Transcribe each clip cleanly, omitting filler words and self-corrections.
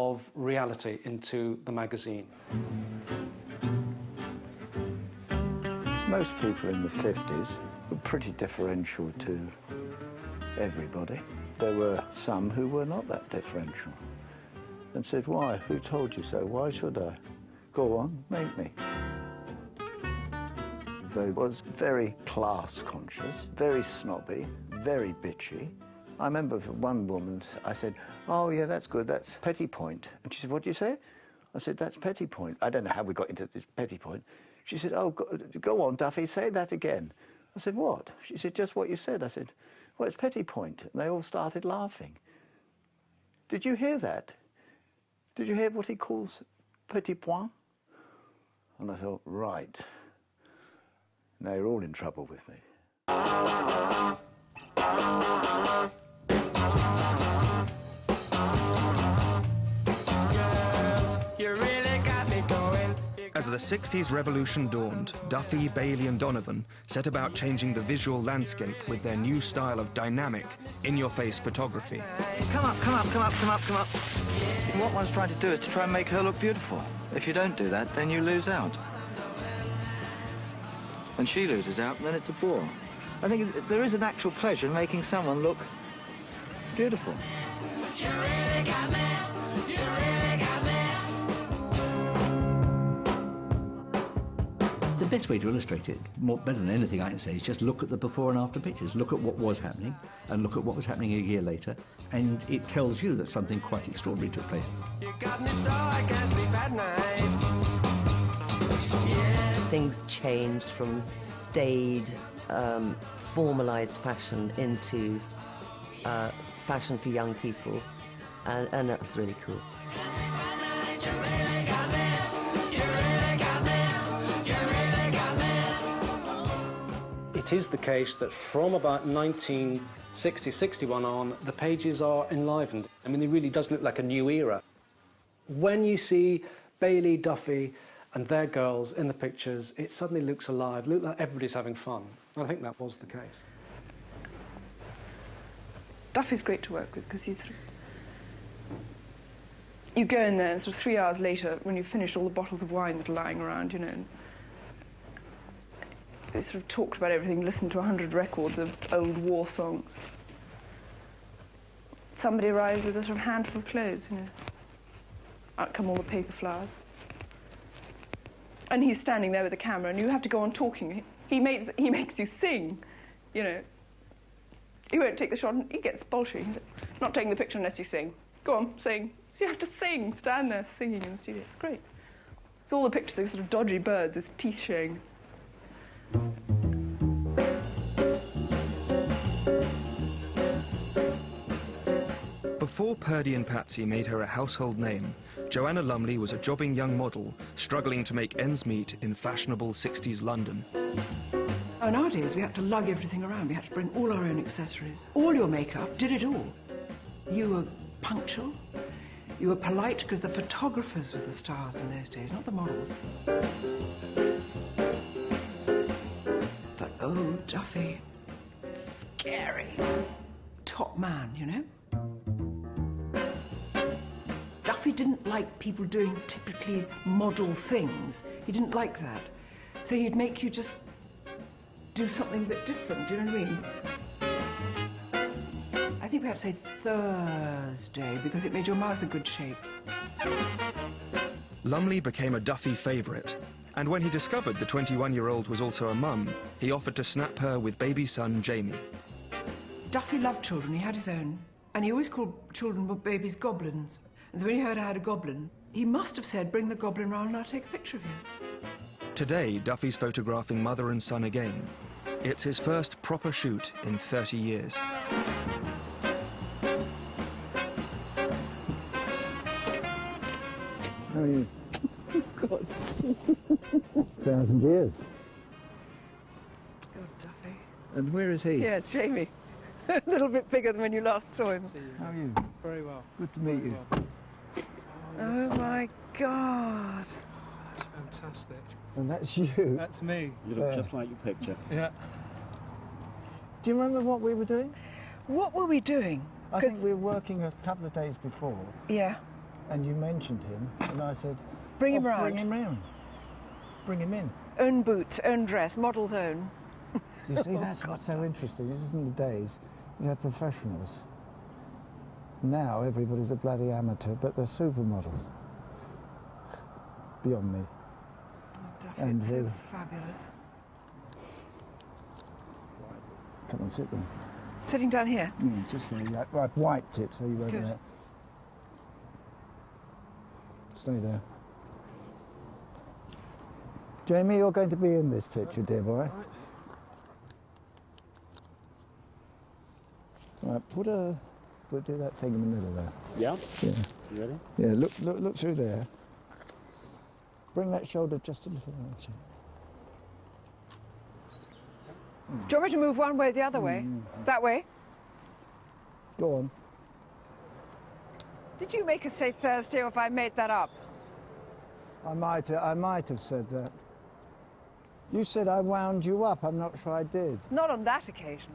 of reality into the magazine. Most people in the 50s were pretty differential to everybody. There were some who were not that differential and said, why? Who told you so? Why should I? Go on, make me. They was very class conscious, very snobby, very bitchy. I remember for one woman, I said, oh yeah, that's good, that's petty point. And she said, what do you say? I said, that's petty point. I don't know how we got into this petty point. She said, oh, go on, Duffy, say that again. I said, what? She said, just what you said. I said, well, it's petty point. And they all started laughing. Did you hear that? Did you hear what he calls petit point? And I thought, right. Now you're all in trouble with me. As the 60s revolution dawned, Duffy, Bailey and Donovan set about changing the visual landscape with their new style of dynamic, in-your-face photography. Come up, come up, come up, come up, come up. What one's trying to do is to try and make her look beautiful. If you don't do that, then you lose out. When she loses out, then it's a bore. I think there is an actual pleasure in making someone look beautiful. You really got me. You really got me. The best way to illustrate it, better than anything I can say, is just look at the before and after pictures. Look at what was happening, and look at what was happening a year later, and it tells you that something quite extraordinary took place. You got me so I can't sleep at night. Yeah. Things changed from staid, formalised fashion into fashion for young people, and that was really cool. It is the case that from about 1960, 61 on, the pages are enlivened. I mean, it really does look like a new era. When you see Bailey, Duffy and their girls in the pictures, it suddenly looks alive, looks like everybody's having fun. And I think that was the case. Duffy's great to work with because he's sort of... You go in there and sort of 3 hours later, when you've finished all the bottles of wine that are lying around, you know, and they sort of talked about everything, listened to 100 records of old war songs. Somebody arrives with a sort of handful of clothes, you know. Out come all the paper flowers. And he's standing there with the camera, and you have to go on talking. He makes you sing, you know. He won't take the shot, and he gets bolshy. He's not taking the picture unless you sing. Go on, sing. So you have to sing, stand there singing in the studio. It's great. So all the pictures are sort of dodgy birds with teeth showing. Before Purdy and Patsy made her a household name, Joanna Lumley was a jobbing young model struggling to make ends meet in fashionable 60s London. Oh, nowadays we had to lug everything around. We had to bring all our own accessories. All your makeup, did it all. You were punctual. You were polite because the photographers were the stars in those days, not the models. But oh, Duffy, scary. Top man, you know? Duffy didn't like people doing typically model things. He didn't like that. So he'd make you just do something a bit different, do you know what I mean? I think we had to say Thursday because it made your mouth a good shape. Lumley became a Duffy favourite, and when he discovered the 21-year-old was also a mum, he offered to snap her with baby son Jamie. Duffy loved children, he had his own, and he always called children babies goblins. And so when he heard I had a goblin, he must have said, bring the goblin round and I'll take a picture of you. Today, Duffy's photographing mother and son again. It's his first proper shoot in 30 years. How are you? God. 1,000 years. God, Duffy. And where is he? Yeah, it's Jamie. A little bit bigger than when you last saw him. How are you? Very well. Good to meet you. Oh my God. That's fantastic. And that's you? That's me. You look just like your picture. Yeah. Do you remember what we were doing? What were we doing? I think we were working a couple of days before. Yeah. and you mentioned him, and I said, Bring him round. Bring him round. Bring him in. Own boots, own dress, model's own. You see, that's what's so interesting. This isn't the days you had professionals. Now everybody's a bloody amateur, but they're supermodels. Beyond me. Oh, Duffy, it's so fabulous. Come on, sit there. Sitting down here? Just there. Yeah. I've wiped it so you won't Good. there. Stay there. Jamie, you're going to be in this picture, dear boy. Right, do that thing in the middle there. Yeah? Yeah. You ready? Yeah, look through there. Bring that shoulder just a little more. Do you want me to move one way or the other way? That way? Go on. Did you make us say Thursday, or if I made that up? I might have said that. You said I wound you up. I'm not sure I did. Not on that occasion.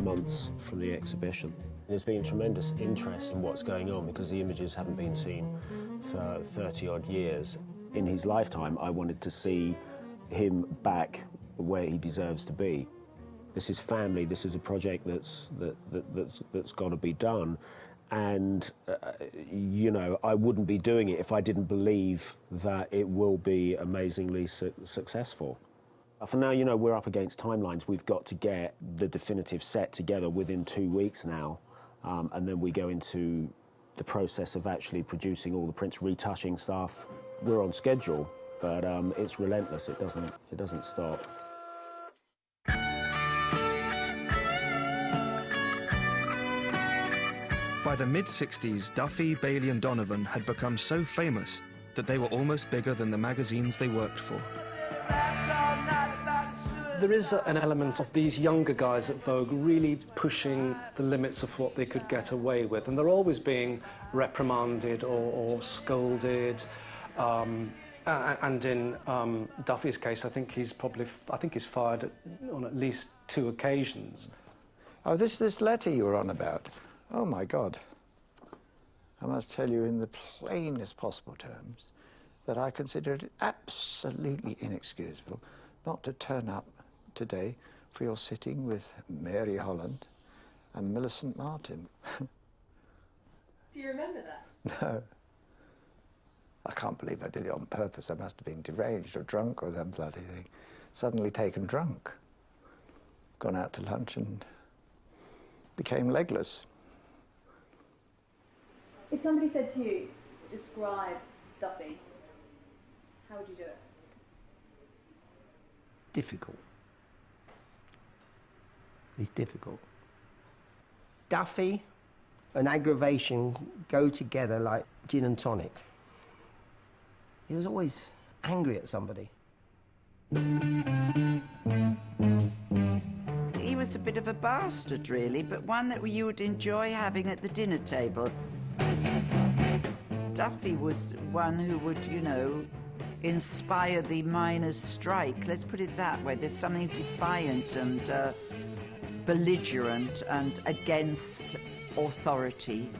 Months from the exhibition. There's been tremendous interest in what's going on because the images haven't been seen for 30-odd years. In his lifetime, I wanted to see him back where he deserves to be. This is family. This is a project that's got to be done, and you know, I wouldn't be doing it if I didn't believe that it will be amazingly successful. For now, you know, we're up against timelines. We've got to get the definitive set together within 2 weeks now, and then we go into the process of actually producing all the prints, retouching stuff. We're on schedule, but it's relentless. It doesn't stop. By the mid-60s, Duffy, Bailey and Donovan had become so famous that they were almost bigger than the magazines they worked for. There is an element of these younger guys at Vogue really pushing the limits of what they could get away with, and they're always being reprimanded or scolded. And in Duffy's case, I think he's fired on at least 2 occasions. Oh, this letter you were on about. Oh my God! I must tell you in the plainest possible terms that I consider it absolutely inexcusable not to turn up today for your sitting with Mary Holland and Millicent Martin. Do you remember that? No. I can't believe I did it on purpose. I must have been deranged or drunk or that bloody thing. Suddenly taken drunk. Gone out to lunch and became legless. If somebody said to you, describe Duffy, how would you do it? Difficult. It's difficult. Duffy and aggravation go together like gin and tonic. He was always angry at somebody. He was a bit of a bastard, really, but one that you would enjoy having at the dinner table. Duffy was one who would, you know, inspire the miners' strike. Let's put it that way. There's something defiant and belligerent and against authority.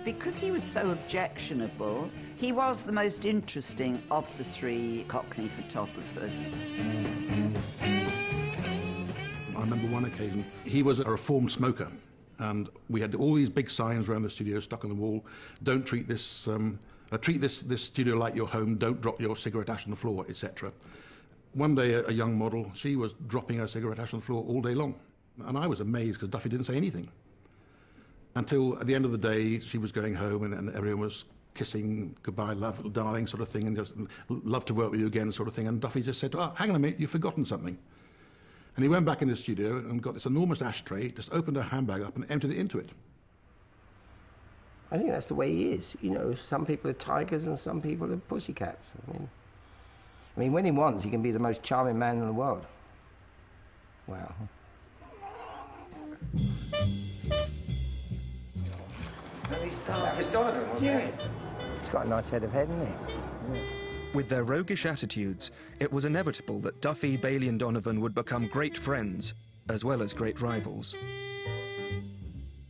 Because he was so objectionable, he was the most interesting of the three Cockney photographers. I remember one occasion, he was a reformed smoker, and we had all these big signs around the studio stuck on the wall. Don't treat this, treat this studio like your home, don't drop your cigarette ash on the floor, etc. One day, a young model, she was dropping her cigarette ash on the floor all day long. And I was amazed because Duffy didn't say anything. Until at the end of the day, she was going home and everyone was kissing, goodbye, love, darling, sort of thing, and just love to work with you again, sort of thing. And Duffy just said, oh, hang on a minute, you've forgotten something. And he went back in the studio and got this enormous ashtray, just opened her handbag up and emptied it into it. I think that's the way he is. You know, some people are tigers and some people are pussycats. I mean, when he wants, he can be the most charming man in the world. Wow. That was Donovan, wasn't it? He's got a nice head of hair, hasn't he? Yeah. With their roguish attitudes, it was inevitable that Duffy, Bailey and Donovan would become great friends, as well as great rivals.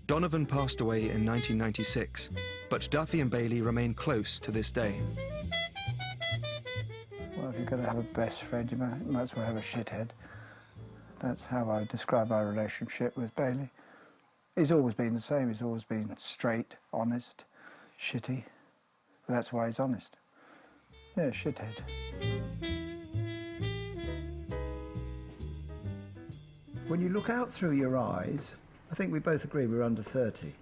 Donovan passed away in 1996, but Duffy and Bailey remain close to this day. Well, if you're going to have a best friend, you might as well have a shithead. That's how I describe my relationship with Bailey. He's always been the same. He's always been straight, honest, shitty. But that's why he's honest. Yeah, shithead. When you look out through your eyes, I think we both agree we're under 30.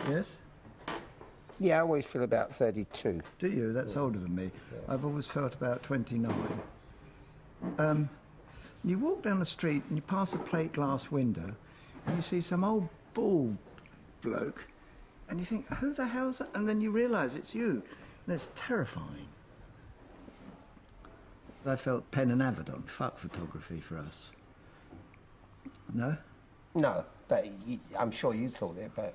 Yes? Yeah, I always feel about 32. Do you? That's older than me. Yeah. I've always felt about 29. You walk down the street and you pass a plate glass window and you see some old bald bloke and you think, who the hell's that? And then you realise it's you. And it's terrifying. I felt Penn and Avedon, fuck photography for us. No? No, but I'm sure you thought it, but...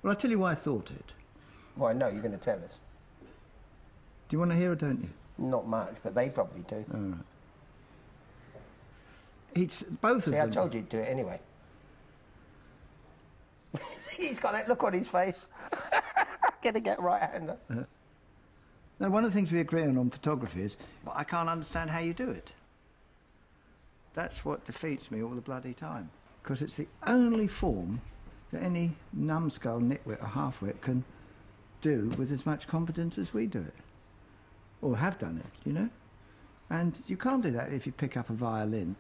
Well, I'll tell you why I thought it. Well, I know you're going to tell us. Do you want to hear or don't you? Not much, but they probably do. All right. Both of them... See, I told you to do it anyway. He's got that look on his face. Gonna get right-hander. Now, one of the things we agree on photography is, well, I can't understand how you do it. That's what defeats me all the bloody time. Because it's the only form that any numbskull, nitwit or halfwit can do with as much confidence as we do it. Or have done it, you know? And you can't do that if you pick up a violin